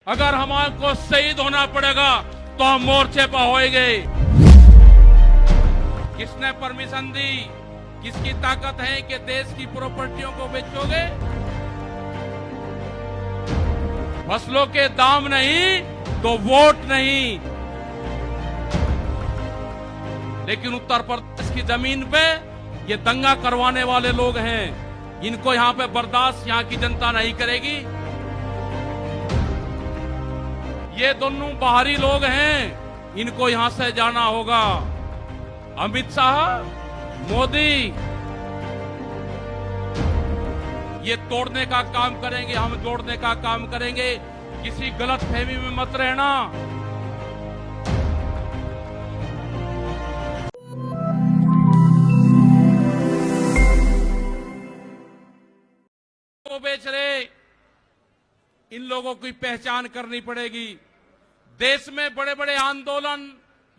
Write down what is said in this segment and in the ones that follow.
अगर हमारे शहीद होना पड़ेगा तो हम मोर्चे पर होएंगे। किसने परमिशन दी? किसकी ताकत है कि देश की प्रॉपर्टियों को बेचोगे? फसलों के दाम नहीं तो वोट नहीं। लेकिन उत्तर प्रदेश की जमीन पे ये दंगा करवाने वाले लोग हैं, इनको यहां पे बर्दाश्त यहां की जनता नहीं करेगी। ये दोनों बाहरी लोग हैं, इनको यहां से जाना होगा। अमित शाह, मोदी ये तोड़ने का काम करेंगे, हम जोड़ने का काम करेंगे। किसी गलत फहमी में मत रहना। वो बेच रहे, इन लोगों की पहचान करनी पड़ेगी। देश में बड़े बड़े आंदोलन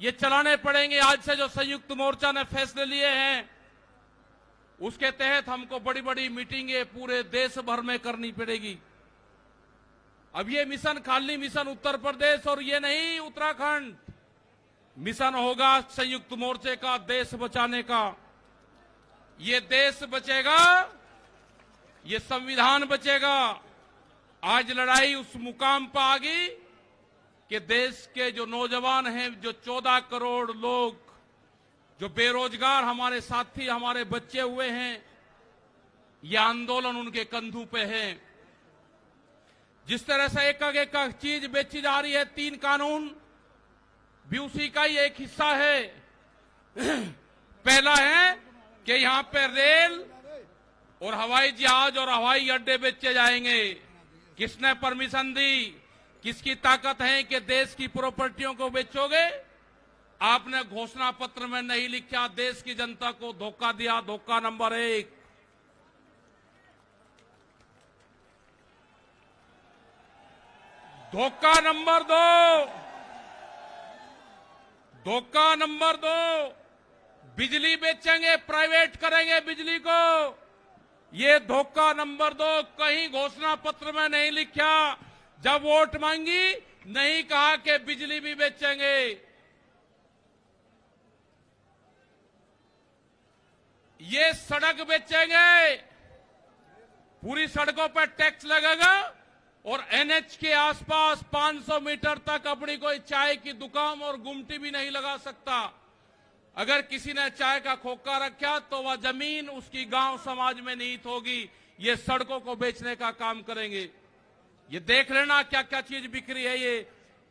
ये चलाने पड़ेंगे। आज से जो संयुक्त मोर्चा ने फैसले लिए हैं, उसके तहत हमको बड़ी बड़ी मीटिंगें पूरे देश भर में करनी पड़ेगी। अब ये मिशन खाली मिशन उत्तर प्रदेश और ये नहीं उत्तराखंड, मिशन होगा संयुक्त मोर्चे का देश बचाने का। ये देश बचेगा, ये संविधान बचेगा। आज लड़ाई उस मुकाम पर आ गई कि देश के जो नौजवान हैं, जो 14 करोड़ लोग जो बेरोजगार हमारे साथी, हमारे बच्चे हुए हैं, यह आंदोलन उनके कंधों पे है। जिस तरह से एक चीज बेची जा रही है, 3 कानून भी उसी का ही एक हिस्सा है। पहला है कि यहां पे रेल और हवाई जहाज और हवाई अड्डे बेचे जाएंगे। किसने परमिशन दी? किसकी ताकत है कि देश की प्रॉपर्टियों को बेचोगे? आपने घोषणा पत्र में नहीं लिखा, देश की जनता को धोखा दिया। धोखा नंबर 1। धोखा नंबर 2, धोखा नंबर 2, बिजली बेचेंगे, प्राइवेट करेंगे बिजली को। ये धोखा नंबर 2 कहीं घोषणा पत्र में नहीं लिखा। जब वोट मांगी नहीं कहा कि बिजली भी बेचेंगे। ये सड़क बेचेंगे, पूरी सड़कों पर टैक्स लगेगा और एनएच के आसपास 500 मीटर तक अपनी कोई चाय की दुकान और गुमटी भी नहीं लगा सकता। अगर किसी ने चाय का खोखा रखा तो वह जमीन उसकी गांव समाज में निहित होगी। ये सड़कों को बेचने का काम करेंगे। ये देख लेना क्या क्या चीज बिक्री है। ये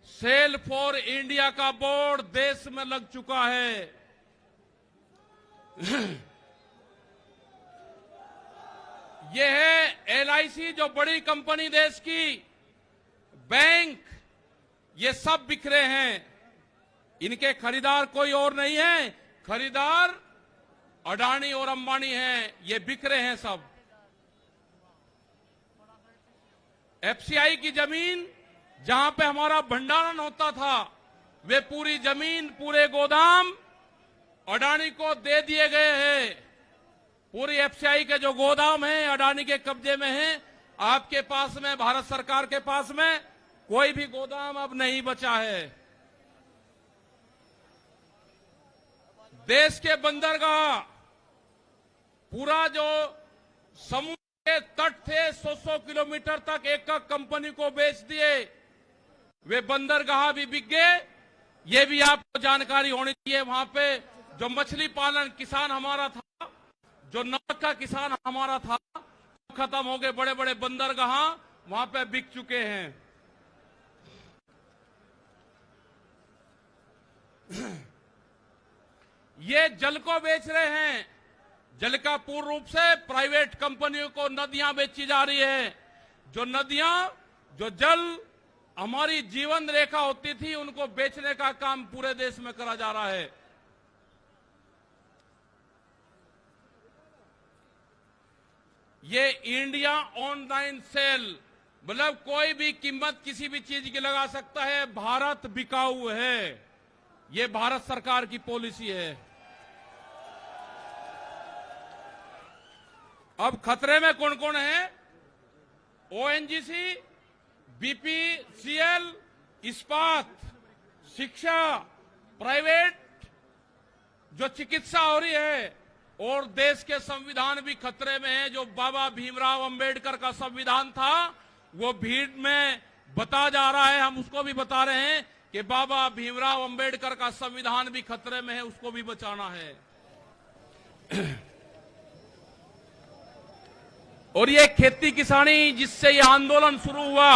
सेल फॉर इंडिया का बोर्ड देश में लग चुका है। ये है एलआईसी, जो बड़ी कंपनी देश की, बैंक, ये सब बिखरे हैं। इनके खरीदार कोई और नहीं है, खरीदार अडानी और अंबानी हैं। ये बिखरे हैं सब। एफसीआई की जमीन जहां पे हमारा भंडारण होता था, वे पूरी जमीन, पूरे गोदाम अडानी को दे दिए गए हैं। पूरी एफसीआई के जो गोदाम हैं अडानी के कब्जे में हैं। आपके पास में, भारत सरकार के पास में कोई भी गोदाम अब नहीं बचा है। देश के बंदरगाह, पूरा जो समुद्र के तट थे 100-100 किलोमीटर तक एक कंपनी को बेच दिए। वे बंदरगाह भी बिक गए। ये भी आपको जानकारी होनी चाहिए। वहां पे जो मछली पालन किसान हमारा था, जो नमक का किसान हमारा था, खत्म हो गए। बड़े बड़े बंदरगाह वहां पे बिक चुके हैं। ये जल को बेच रहे हैं। जल का पूर्ण रूप से प्राइवेट कंपनियों को नदियां बेची जा रही है। जो नदियां, जो जल हमारी जीवन रेखा होती थी, उनको बेचने का काम पूरे देश में करा जा रहा है। ये इंडिया ऑनलाइन सेल, मतलब कोई भी कीमत किसी भी चीज की लगा सकता है। भारत बिकाऊ है, ये भारत सरकार की पॉलिसी है। अब खतरे में कौन कौन है? ओएनजीसी, बीपीसीएल, इस्पात, शिक्षा, प्राइवेट जो चिकित्सा हो रही है, और देश के संविधान भी खतरे में है। जो बाबा भीमराव अंबेडकर का संविधान था वो भीड़ में बता जा रहा है, हम उसको भी बता रहे हैं कि बाबा भीमराव अंबेडकर का संविधान भी खतरे में है, उसको भी बचाना है। और ये खेती किसानी जिससे ये आंदोलन शुरू हुआ,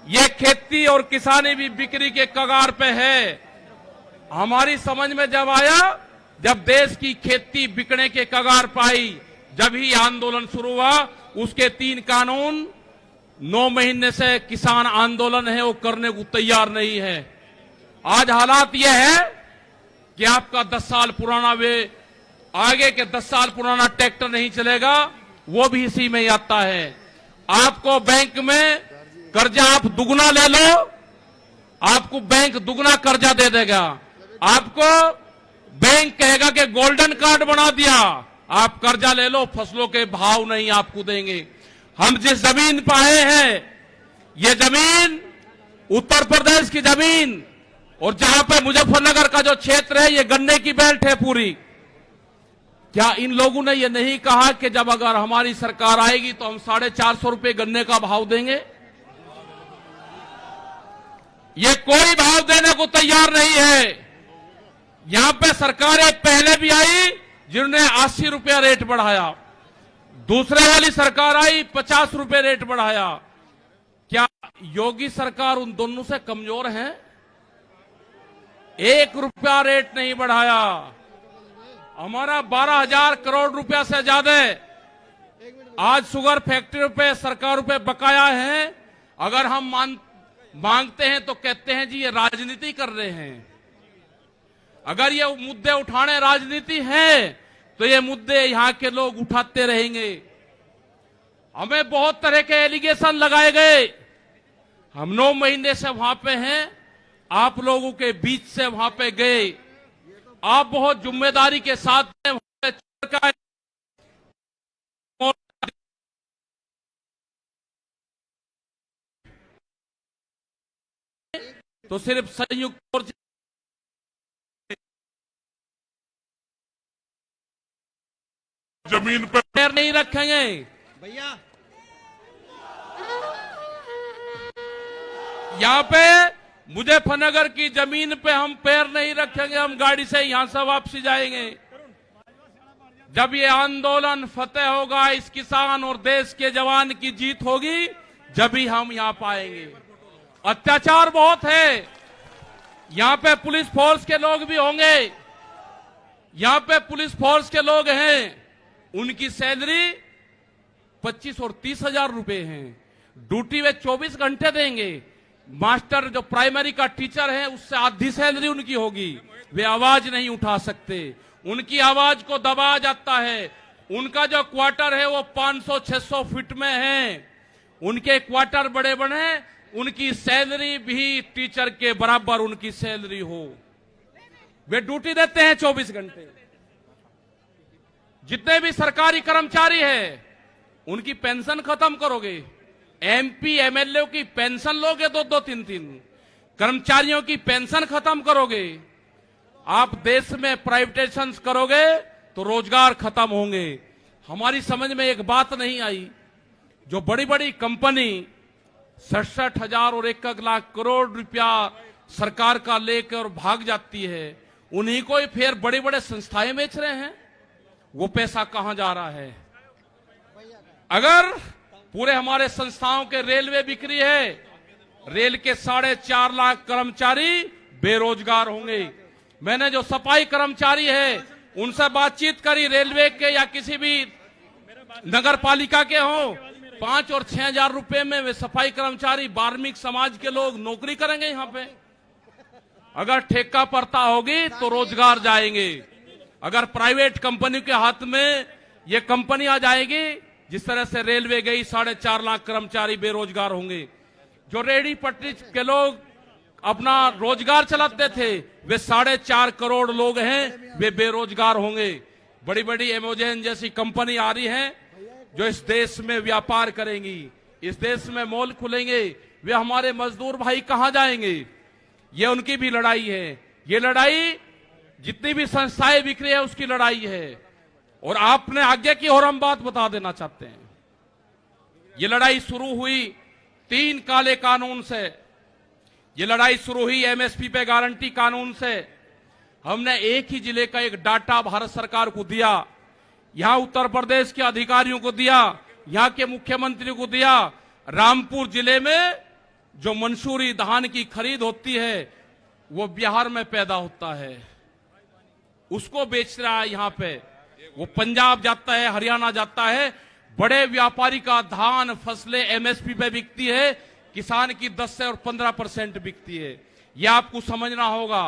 ये खेती और किसानी भी बिक्री के कगार पे है। हमारी समझ में जब आया, जब देश की खेती बिकने के कगार पाई, जब ही आंदोलन शुरू हुआ। उसके 3 कानून 9 महीने से किसान आंदोलन है वो करने को तैयार नहीं है। आज हालात ये है कि आपका 10 साल पुराना आगे के 10 साल पुराना ट्रैक्टर नहीं चलेगा, वो भी इसी में ही आता है। आपको बैंक में कर्जा आप दुगना ले लो, आपको बैंक दुगना कर्जा दे देगा। आपको बैंक कहेगा कि गोल्डन कार्ड बना दिया, आप कर्जा ले लो, फसलों के भाव नहीं आपको देंगे। हम जिस जमीन पर आए हैं, ये जमीन उत्तर प्रदेश की जमीन, और जहां पे मुजफ्फरनगर का जो क्षेत्र है ये गन्ने की बेल्ट है पूरी। क्या इन लोगों ने ये नहीं कहा कि जब अगर हमारी सरकार आएगी तो हम 450 रुपए गन्ने का भाव देंगे? ये कोई भाव देने को तैयार नहीं है। यहां पे सरकारें पहले भी आई जिन्होंने 80 रुपया रेट बढ़ाया, दूसरे वाली सरकार आई 50 रुपए रेट बढ़ाया। क्या योगी सरकार उन दोनों से कमजोर है? 1 रुपया रेट नहीं बढ़ाया। हमारा 12,000 करोड़ रुपया से ज्यादा आज शुगर फैक्ट्री पे सरकार पे बकाया है। अगर हम मांगते हैं तो कहते हैं जी ये राजनीति कर रहे हैं। अगर ये मुद्दे उठाने राजनीति है तो ये मुद्दे यहां के लोग उठाते रहेंगे। हमें बहुत तरह के एलिगेशन लगाए गए। हम 9 महीने से वहां पे हैं, आप लोगों के बीच से वहां पे गए। आप बहुत जिम्मेदारी के साथ में तो सिर्फ संयुक्त मोर्चा जमीन पर पैर नहीं रखेंगे भैया। यहाँ पे मुजफ्फरनगर की जमीन पे हम पैर नहीं रखेंगे। हम गाड़ी से यहां से वापसी जाएंगे। जब ये आंदोलन फतेह होगा, इस किसान और देश के जवान की जीत होगी, जब ही हम यहां पाएंगे। अत्याचार बहुत है। यहां पे पुलिस फोर्स के लोग भी होंगे। यहां पे पुलिस फोर्स के लोग हैं, उनकी सैलरी 25 और 30 हजार रुपए हैं। ड्यूटी वे 24 घंटे देंगे। मास्टर जो प्राइमरी का टीचर है उससे आधी सैलरी उनकी होगी। वे आवाज नहीं उठा सकते, उनकी आवाज को दबाया जाता है। उनका जो क्वार्टर है वो 500-600 फीट में है। उनके क्वार्टर बड़े बड़े, उनकी सैलरी भी टीचर के बराबर उनकी सैलरी हो। वे ड्यूटी देते हैं 24 घंटे। जितने भी सरकारी कर्मचारी हैं उनकी पेंशन खत्म करोगे। एमपी एमएलए की पेंशन लोगे 2-2, 3-3। कर्मचारियों की पेंशन खत्म करोगे। आप देश में प्राइवेटाइजेशन करोगे तो रोजगार खत्म होंगे। हमारी समझ में एक बात नहीं आई, जो बड़ी बड़ी कंपनी 67,000 और 1 लाख करोड़ रुपया सरकार का लेकर भाग जाती है, उन्हीं को ही फिर बड़े बड़े संस्थाएं बेच रहे हैं। वो पैसा कहां जा रहा है? अगर पूरे हमारे संस्थाओं के रेलवे बिक्री है, रेल के 4.5 लाख कर्मचारी बेरोजगार होंगे। मैंने जो सफाई कर्मचारी है उनसे बातचीत करी, रेलवे के या किसी भी नगर पालिका के हों, 5 और 6 हजार रुपए में वे सफाई कर्मचारी वाल्मीकि समाज के लोग नौकरी करेंगे यहां पे। अगर ठेका पड़ता होगी तो रोजगार जाएंगे। अगर प्राइवेट कंपनी के हाथ में ये कंपनी आ जाएगी, जिस तरह से रेलवे गई, 4.5 लाख कर्मचारी बेरोजगार होंगे। जो रेहड़ी पटरी के लोग अपना रोजगार चलाते थे, वे 4.5 करोड़ लोग हैं, वे बेरोजगार होंगे। बड़ी बड़ी अमेज़न जैसी कंपनी आ रही है जो इस देश में व्यापार करेंगी, इस देश में मॉल खुलेंगे, वे हमारे मजदूर भाई कहां जाएंगे? ये उनकी भी लड़ाई है। ये लड़ाई जितनी भी संस्थाएं बिखरी है उसकी लड़ाई है। और आपने आगे की और हम बात बता देना चाहते हैं। ये लड़ाई शुरू हुई 3 काले कानून से। ये लड़ाई शुरू हुई एमएसपी पे गारंटी कानून से। हमने एक ही जिले का एक डाटा भारत सरकार को दिया, यहां उत्तर प्रदेश के अधिकारियों को दिया, यहां के मुख्यमंत्री को दिया। रामपुर जिले में जो मंसूरी धान की खरीद होती है वो बिहार में पैदा होता है, उसको बेच रहा है यहां पे। वो पंजाब जाता है, हरियाणा जाता है। बड़े व्यापारी का धान फसलें एमएसपी पे बिकती है, किसान की 10 से और 15% बिकती है। यह आपको समझना होगा।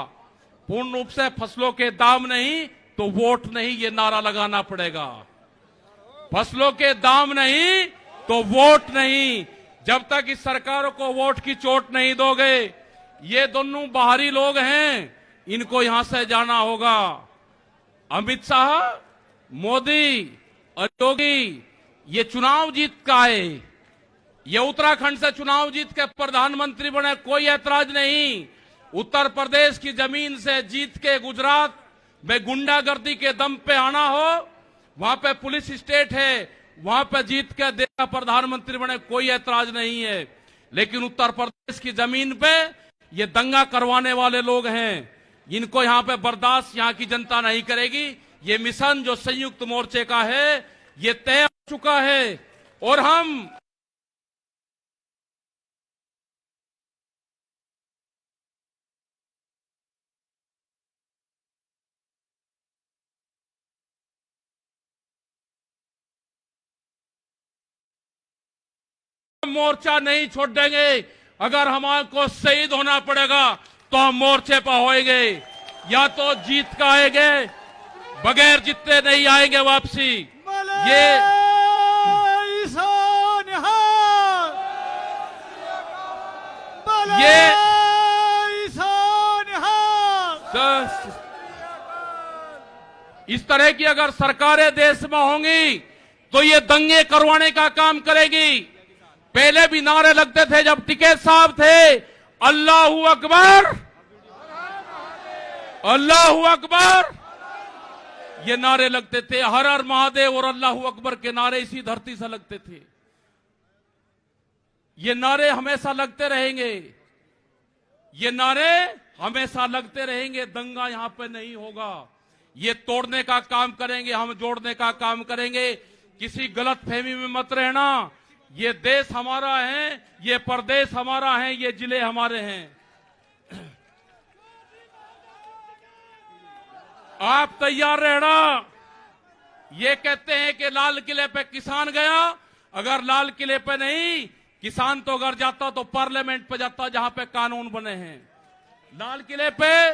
पूर्ण रूप से फसलों के दाम नहीं तो वोट नहीं, ये नारा लगाना पड़ेगा। फसलों के दाम नहीं तो वोट नहीं। जब तक इस सरकारों को वोट की चोट नहीं दोगे, ये दोनों बाहरी लोग हैं, इनको यहां से जाना होगा। अमित शाह, मोदी और योगी ये चुनाव जीत का है। ये उत्तराखंड से चुनाव जीत के प्रधानमंत्री बने, कोई ऐतराज नहीं। उत्तर प्रदेश की जमीन से जीत के गुजरात में गुंडागर्दी के दम पे आना हो, वहां पे पुलिस स्टेट है, वहां पे जीत के देश का प्रधानमंत्री बने, कोई ऐतराज नहीं है। लेकिन उत्तर प्रदेश की जमीन पे ये दंगा करवाने वाले लोग हैं, इनको यहां पे बर्दाश्त यहां की जनता नहीं करेगी। ये मिशन जो संयुक्त मोर्चे का है ये तय हो चुका है। और हम मोर्चा नहीं छोड़ देंगे। अगर हमारे शहीद होना पड़ेगा तो हम मोर्चे पर होएंगे, या तो जीत का आएंगे, बगैर जीते नहीं आएंगे वापसी। ये इस तरह की अगर सरकारें देश में होंगी तो ये दंगे करवाने का काम करेगी। पहले भी नारे लगते थे जब टिकैत साहब थे, अल्लाहू अकबर, अल्लाहू अकबर, ये नारे लगते थे। हर हर महादेव और अल्लाहू अकबर के नारे इसी धरती से लगते थे। ये नारे हमेशा लगते रहेंगे, ये नारे हमेशा लगते रहेंगे। दंगा यहां पे नहीं होगा। ये तोड़ने का काम करेंगे, हम जोड़ने का काम करेंगे। किसी गलत फहमी में मत रहना। ये देश हमारा है, ये प्रदेश हमारा है, ये जिले हमारे हैं। आप तैयार रहना। ये कहते हैं कि लाल किले पे किसान गया, अगर लाल किले पे नहीं, किसान तो अगर जाता तो पार्लियामेंट पे जाता जहां पे कानून बने हैं। लाल किले पे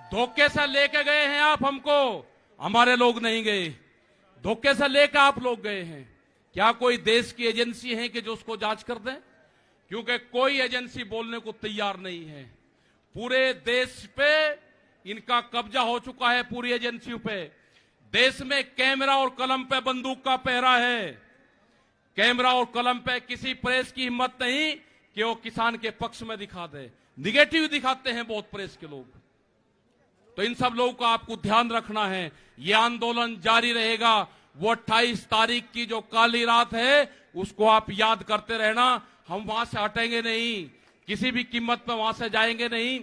धोखे से लेके गए हैं आप हमको, हमारे लोग नहीं गए। धोखे से लेकर आप लोग गए हैं। क्या कोई देश की एजेंसी है कि जो उसको जांच कर दे? क्योंकि कोई एजेंसी बोलने को तैयार नहीं है। पूरे देश पे इनका कब्जा हो चुका है, पूरी एजेंसियों पे। देश में कैमरा और कलम पे बंदूक का पहरा है। कैमरा और कलम पे किसी प्रेस की हिम्मत नहीं कि वो किसान के पक्ष में दिखा दे। निगेटिव दिखाते हैं बहुत प्रेस के लोग। तो इन सब लोगों का आपको ध्यान रखना है। ये आंदोलन जारी रहेगा। वो 28 तारीख की जो काली रात है उसको आप याद करते रहना। हम वहां से हटेंगे नहीं, किसी भी कीमत पर वहां से जाएंगे नहीं।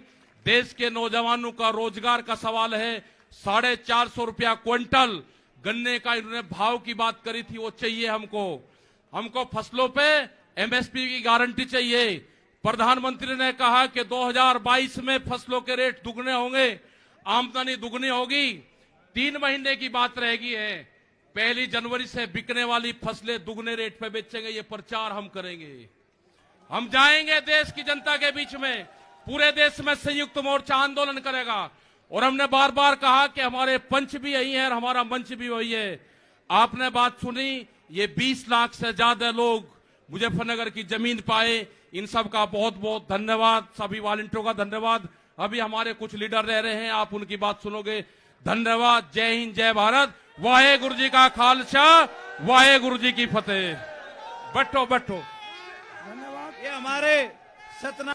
देश के नौजवानों का रोजगार का सवाल है। 450 रुपया क्विंटल गन्ने का इन्होंने भाव की बात करी थी, वो चाहिए हमको। हमको फसलों पे एमएसपी की गारंटी चाहिए। प्रधानमंत्री ने कहा कि 2022 में फसलों के रेट दुगने होंगे, आमदनी दुगनी होगी। 3 महीने की बात रहेगी है। 1 जनवरी से बिकने वाली फसलें दुगने रेट पे बेचेंगे। ये प्रचार हम करेंगे। हम जाएंगे देश की जनता के बीच में। पूरे देश में संयुक्त मोर्चा आंदोलन करेगा। और हमने बार बार कहा कि हमारे पंच भी यही है और हमारा मंच भी वही है। आपने बात सुनी, ये 20 लाख से ज्यादा लोग मुजफ्फरनगर की जमीन पाए। इन सब का बहुत बहुत धन्यवाद। सभी वॉलंटियरों का धन्यवाद। अभी हमारे कुछ लीडर रह रहे हैं, आप उनकी बात सुनोगे। धन्यवाद। जय हिंद, जय भारत। वाहेगुरु जी का खालसा, वाहेगुरु जी की फतेह। बैठो बैठो। धन्यवाद। ये हमारे सतना